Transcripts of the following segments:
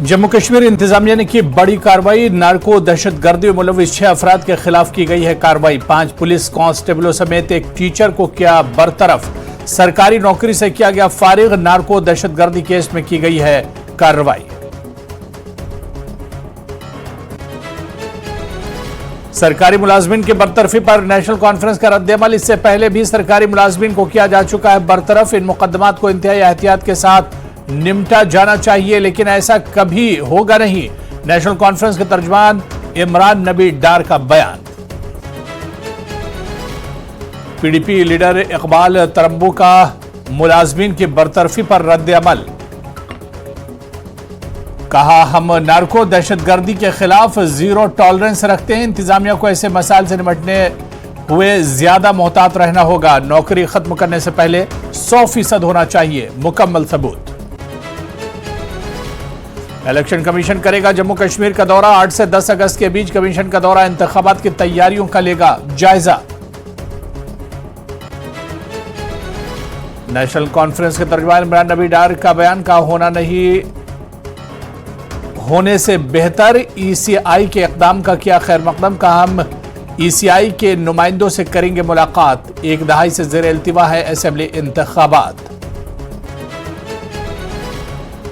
जम्मू कश्मीर इंतजामिया ने की बड़ी कार्रवाई। नार्को दहशतगर्दी में मुलविस 6 अफराद के खिलाफ की गई है कार्रवाई। 5 पुलिस कांस्टेबलों समेत एक टीचर को किया बरतरफ। सरकारी नौकरी से किया गया फारिग। नार्को दहशतगर्दी केस में की गई है कार्रवाई। सरकारी मुलाजमीन की बरतरफी पर नेशनल कॉन्फ्रेंस का रद्द-ए-अमल। इससे पहले भी सरकारी मुलाजमीन को किया जा चुका है बरतरफ। इन मुकदमात को इंतहाई एहतियात के साथ निपटा जाना चाहिए, लेकिन ऐसा कभी होगा नहीं। नेशनल कॉन्फ्रेंस के तर्जुमान इमरान नबी डार का बयान। पीडीपी लीडर इकबाल तरंबू का मुलाजमीन की बरतरफी पर रद्द-ए-अमल। कहा, हम नार्को दहशतगर्दी के खिलाफ जीरो टॉलरेंस रखते हैं। इंतजामिया को ऐसे मसाइल से निपटने हुए ज्यादा मोहतात रहना होगा। नौकरी खत्म करने से पहले 100% होना चाहिए मुकम्मल सबूत। इलेक्शन कमीशन करेगा जम्मू कश्मीर का दौरा। 8 से 10 अगस्त के बीच कमीशन का दौरा इंतखाबात की तैयारियों का लेगा जायजा। नेशनल कॉन्फ्रेंस के तर्जुमान इमरान नबी डार का बयान। का होना नहीं होने से बेहतर ईसीआई के इकदाम का किया खैर मकदम। का हम ईसीआई के नुमाइंदों से करेंगे मुलाकात। 1 दहाई से ज़ेर इल्तिवा है असेंबली इंतखाबात।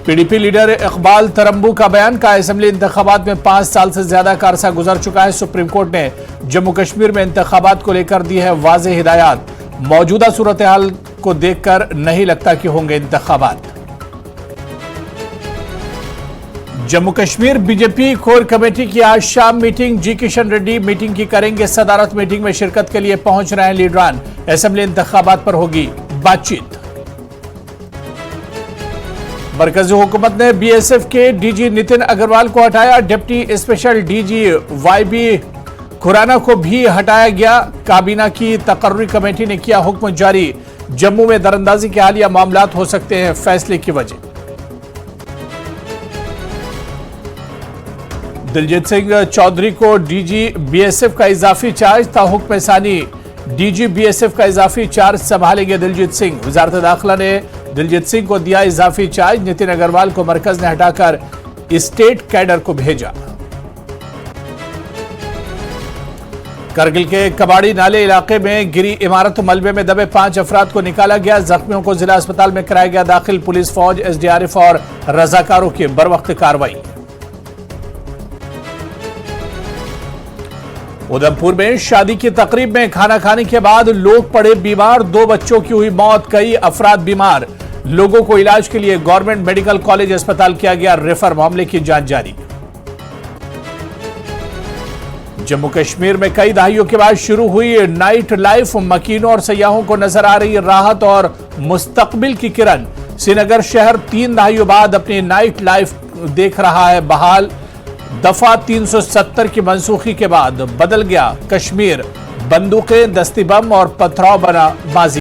पीडीपी लीडर इकबाल तरंबू का बयान। का असेंबली इंतखाबात में 5 साल से ज्यादा का अरसा गुजर चुका है। सुप्रीम कोर्ट ने जम्मू कश्मीर में इंतखाबात को लेकर दी है वाज़ेह हिदायत। मौजूदा सूरत हाल को देखकर नहीं लगता कि होंगे इंतखाबात। Jammu Kashmir BJP core committee की आज शाम meeting. G Kishan Reddy meeting की करेंगे सदारत। मीटिंग में शिरकत के लिए पहुंच रहे हैं लीडरान। असेंबली इंतखाबात पर होगी बातचीत। मरकजी हुकूमत ने बीएसएफ के डीजी नितिन अग्रवाल को हटाया। Deputy special DG YB Khurana को भी हटाया गया। काबीना की तकर्री कमेटी ने किया हुक्म जारी। जम्मू में दरअंदाजी के हालिया मामलात हो सकते हैं फैसले की वजह। दिलजीत सिंह चौधरी को डीजी बीएसएफ का इजाफी चार्ज। था हुक्म सानी डीजी बीएसएफ का इजाफी चार्ज संभालेंगे दिलजीत सिंह। वजारत दाखिला ने दिलजीत सिंह को दिया इजाफी चार्ज। नितिन अग्रवाल को मरकज ने हटाकर स्टेट कैडर को भेजा। करगिल के कबाड़ी नाले इलाके में गिरी इमारत मलबे में दबे 5 अफराद को निकाला गया। जख्मियों को जिला अस्पताल में कराया गया दाखिल। पुलिस, फौज, एसडीआरएफ और रजाकारों की बरवक्त कार्रवाई। उधमपुर में शादी की तकरीब में खाना खाने के बाद लोग पड़े बीमार। 2 बच्चों की हुई मौत, कई अफराद बीमार। लोगों को इलाज के लिए गवर्नमेंट मेडिकल कॉलेज अस्पताल किया गया रेफर। मामले की जांच जारी। जम्मू कश्मीर में कई दहाइयों के बाद शुरू हुई नाइट लाइफ। मकीनों और सयाहों को नजर आ रही राहत और मुस्तकबिल की किरण। श्रीनगर शहर 3 दहाइयों बाद अपनी नाइट लाइफ देख रहा है बहाल। दफा 370 की मनसूखी के बाद बदल गया कश्मीर। बंदूकें, दस्ती बम और पथराव बना माजी।